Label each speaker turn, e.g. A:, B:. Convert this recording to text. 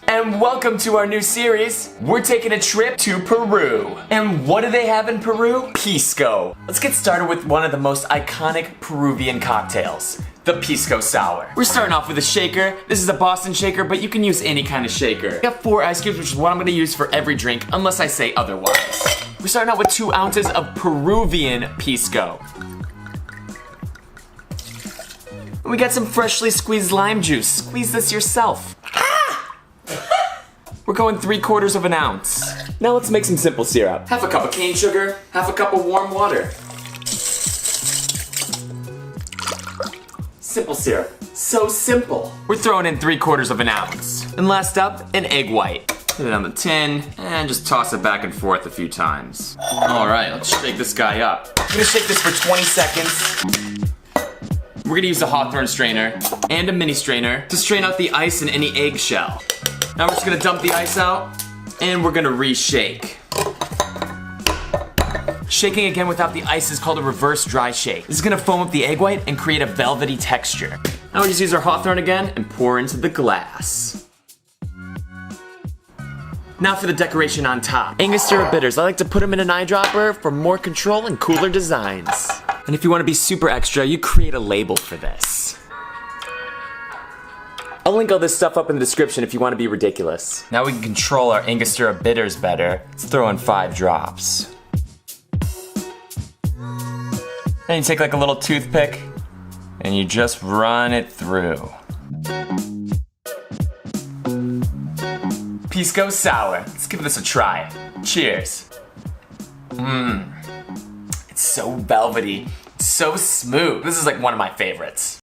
A: And welcome to our new series. We're taking a trip to Peru. And what do they have in Peru? Pisco. Let's get started with one of the most iconic Peruvian cocktails, the Pisco Sour. We're starting off with a shaker. This is a Boston shaker, but you can use any kind of shaker. I got 4 ice cubes, which is what I'm gonna use for every drink, unless I say otherwise. We're starting out with 2 ounces of Peruvian Pisco. And we got some freshly squeezed lime juice. Squeeze this yourself. We're going 3/4 of an ounce. Now let's make some simple syrup. Half a cup of cane sugar, half a cup of warm water. Simple syrup, so simple. We're throwing in 3/4 of an ounce. And last up, an egg white. Put it on the tin, and just toss it back and forth a few times. All right, let's shake this guy up. I'm gonna shake this for 20 seconds. We're gonna use a Hawthorne strainer and a mini strainer to strain out the ice and any eggshell. Now we're just gonna dump the ice out, and we're gonna reshake. Shaking again without the ice is called a reverse dry shake. This is gonna foam up the egg white and create a velvety texture. Now we just use our Hawthorne again and pour into the glass. Now for the decoration on top. Angostura bitters. I like to put them in an eyedropper for more control and cooler designs. And if you want to be super extra, you create a label for this. I'll link all this stuff up in the description if you want to be ridiculous. Now we can control our Angostura bitters better. Let's throw in 5 drops. Then you take like a little toothpick and you just run it through. Pisco Sour. Let's give this a try. Cheers. It's so velvety, so smooth. This is like one of my favorites.